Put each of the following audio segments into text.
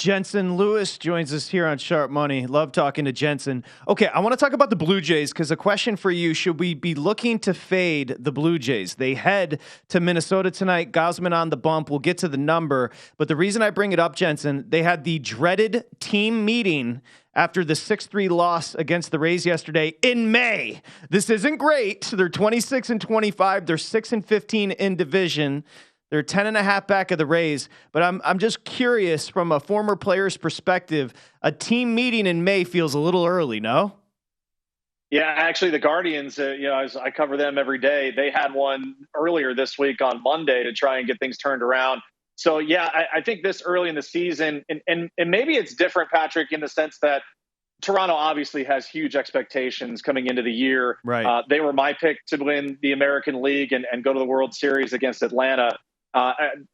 Jenson Lewis joins us here on Sharp Money. Love talking to Jenson. Okay, I want to talk about the Blue Jays because a question for you, should we be looking to fade the Blue Jays? They head to Minnesota tonight. Gausman on the bump. We'll get to the number. But the reason I bring it up, Jenson, they had the dreaded team meeting after the 6-3 loss against the Rays yesterday in May. This isn't great. They're 26-25. They're 6-15 in division. They're 10.5 back of the Rays, but I'm just curious from a former player's perspective. A team meeting in May feels a little early, no? Yeah, actually, the Guardians, I cover them every day. They had one earlier this week on Monday to try and get things turned around. So, yeah, I think this early in the season, and maybe it's different, Patrick, in the sense that Toronto obviously has huge expectations coming into the year. Right. They were my pick to win the American League and go to the World Series against Atlanta.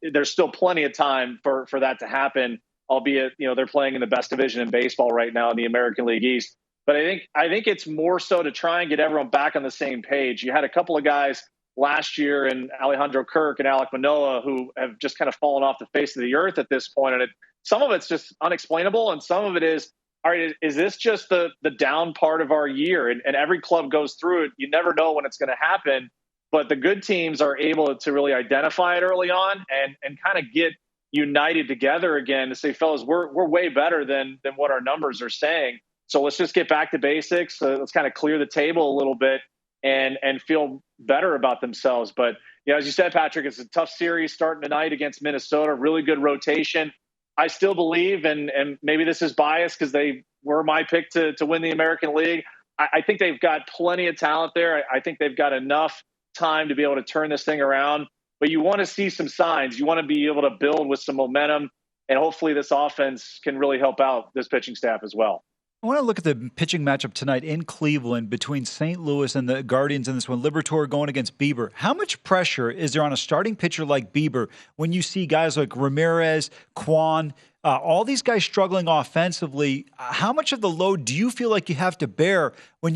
There's still plenty of time for that to happen, albeit, they're playing in the best division in baseball right now in the American League East. But I think it's more so to try and get everyone back on the same page. You had a couple of guys last year in Alejandro Kirk and Alek Manoah who have just kind of fallen off the face of the earth at this point. And some of it's just unexplainable. And some of it is, all right, is this just the down part of our year? And every club goes through it. You never know when it's going to happen. But the good teams are able to really identify it early on and kind of get united together again to say, fellas, we're way better than what our numbers are saying. So let's just get back to basics. Let's kind of clear the table a little bit and feel better about themselves. But, as you said, Patrick, it's a tough series starting tonight against Minnesota. Really good rotation. I still believe, and maybe this is biased because they were my pick to win the American League. I think they've got plenty of talent there. I think they've got enough time to be able to turn this thing around, but you want to see some signs. You want to be able to build with some momentum, and hopefully this offense can really help out this pitching staff as well. I want to look at the pitching matchup tonight in Cleveland between St. Louis and the Guardians in this one. Liberatore going against Bieber. How much pressure is there on a starting pitcher like Bieber when you see guys like Ramirez, Kwan, all these guys struggling offensively? How much of the load do you feel like you have to bear when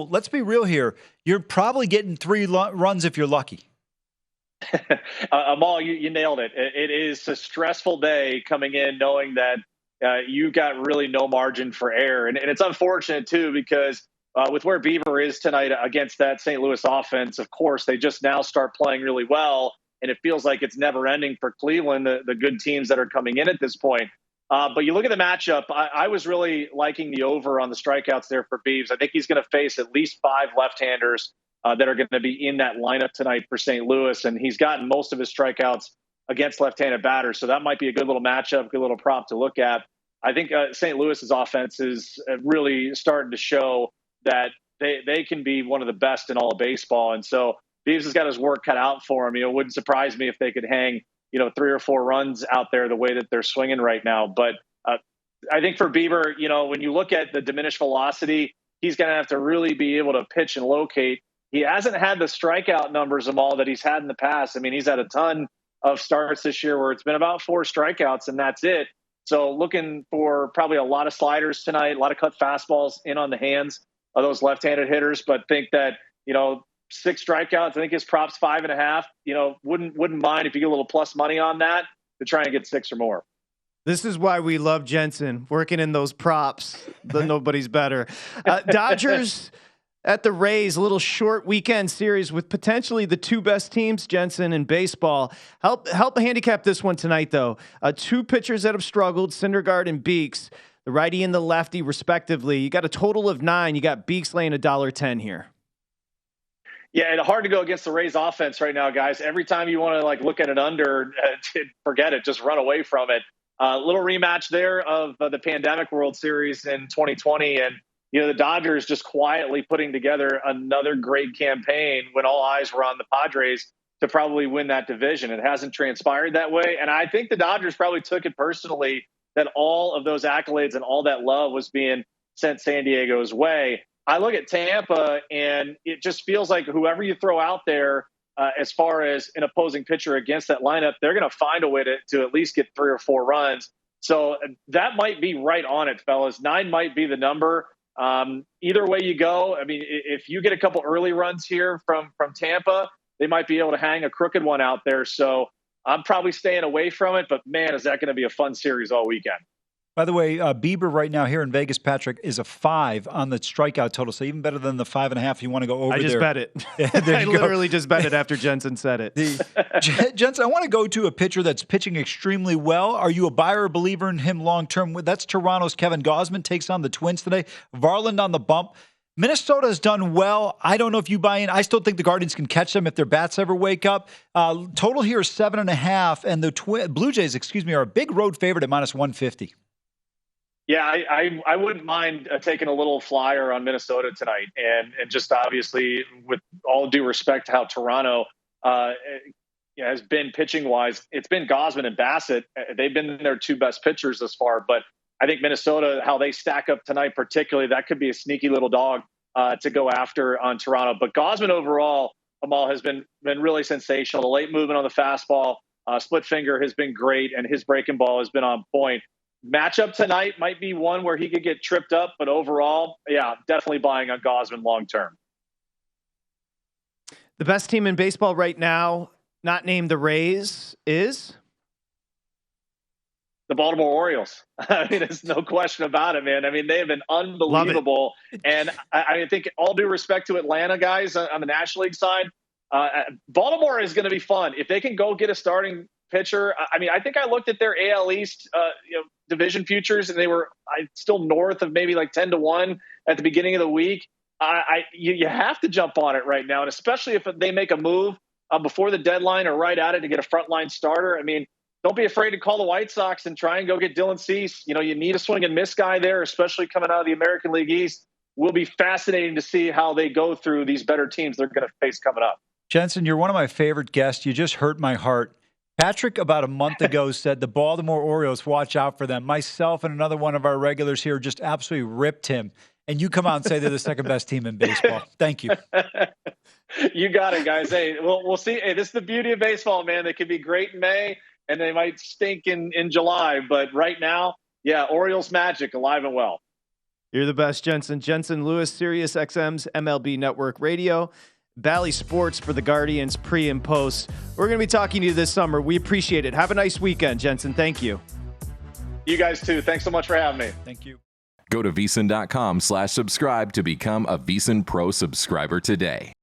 let's be real here, you're probably getting 3 runs if you're lucky? Amal, you nailed it. It is a stressful day coming in knowing that you got really no margin for error. And it's unfortunate, too, because with where Bieber is tonight against that St. Louis offense, of course, they just now start playing really well. And it feels like it's never ending for Cleveland, the good teams that are coming in at this point. But you look at the matchup, I was really liking the over on the strikeouts there for Beeves. I think he's going to face at least 5 left-handers that are going to be in that lineup tonight for St. Louis. And he's gotten most of his strikeouts against left-handed batters. So that might be a good little matchup, good little prop to look at. I think St. Louis's offense is really starting to show that they can be one of the best in all of baseball. And so Beeves has got his work cut out for him. It wouldn't surprise me if they could hang 3 or 4 runs out there the way that they're swinging right now. But I think for Bieber, when you look at the diminished velocity, he's going to have to really be able to pitch and locate. He hasn't had the strikeout numbers of all that he's had in the past. I mean, he's had a ton of starts this year where it's been about 4 strikeouts and that's it. So looking for probably a lot of sliders tonight, a lot of cut fastballs in on the hands of those left-handed hitters, but think that, 6 strikeouts, I think his prop's 5.5, wouldn't mind if you get a little plus money on that to try and get 6 or more. This is why we love Jenson working in those props. Nobody's better. Dodgers at the Rays, a little short weekend series with potentially the 2 best teams, Jenson, in baseball. Help handicap this one tonight, though. 2 pitchers that have struggled, Syndergaard and Beeks, the righty and the lefty, respectively. You got a total of 9. You got Beeks laying $1.10 here. Yeah, and hard to go against the Rays offense right now, guys. Every time you want to look at an under, forget it. Just run away from it. Little rematch there of the pandemic World Series in 2020, and the Dodgers just quietly putting together another great campaign when all eyes were on the Padres to probably win that division. It hasn't transpired that way, and I think the Dodgers probably took it personally that all of those accolades and all that love was being sent San Diego's way. I look at Tampa, and it just feels like whoever you throw out there as far as an opposing pitcher against that lineup, they're going to find a way to at least get 3 or 4 runs. So that might be right on it, fellas. 9 might be the number. Either way you go, I mean, if you get a couple early runs here from Tampa, they might be able to hang a crooked one out there. So I'm probably staying away from it, but man, is that going to be a fun series all weekend. By the way, Bieber right now here in Vegas, Patrick, is a 5 on the strikeout total, so even better than the 5.5 if you want to go over there. I just bet it. I literally just bet it after Jenson said it. Jenson, I want to go to a pitcher that's pitching extremely well. Are you a buyer or believer in him long-term? That's Toronto's Kevin Gausman, takes on the Twins today. Varland on the bump. Minnesota has done well. I don't know if you buy in. I still think the Guardians can catch them if their bats ever wake up. Total here is 7.5, and the Blue Jays, are a big road favorite at -150. Yeah, I wouldn't mind taking a little flyer on Minnesota tonight, and just obviously, with all due respect to how Toronto has been pitching wise, it's been Gausman and Bassett. They've been their two best pitchers thus far, but I think Minnesota, how they stack up tonight, particularly, that could be a sneaky little dog to go after on Toronto. But Gausman overall, Amal, has been really sensational. The late movement on the fastball, split finger has been great, and his breaking ball has been on point. Matchup tonight might be one where he could get tripped up, but overall, yeah, definitely buying on Gausman long term. The best team in baseball right now, not named the Rays, is the Baltimore Orioles. I mean, there's no question about it, man. I mean, they have been unbelievable. And I think, all due respect to Atlanta guys on the National League side, Baltimore is going to be fun. If they can go get a starting pitcher, I mean, I think I looked at their AL East division futures, and they were still north of maybe like 10-1 at the beginning of the week. You have to jump on it right now, and especially if they make a move before the deadline or right at it to get a frontline starter. I mean, don't be afraid to call the White Sox and try and go get Dylan Cease. You need a swing and miss guy there, especially coming out of the American League East. Will be fascinating to see how they go through these better teams they're going to face coming up. Jenson, you're one of my favorite guests. You just hurt my heart. Patrick, about a month ago, said the Baltimore Orioles, watch out for them. Myself and another one of our regulars here just absolutely ripped him. And you come out and say they're the second best team in baseball. Thank you. You got it, guys. Hey, we'll see. Hey, this is the beauty of baseball, man. They could be great in May, and they might stink in July. But right now, yeah, Orioles magic, alive and well. You're the best, Jenson. Jenson Lewis, Sirius XM's MLB Network Radio. Bally Sports for the Guardians pre and post. We're going to be talking to you this summer. We appreciate it. Have a nice weekend, Jenson. Thank you. You guys too. Thanks so much for having me. Thank you. Go to VSiN.com/subscribe to become a VSiN Pro subscriber today.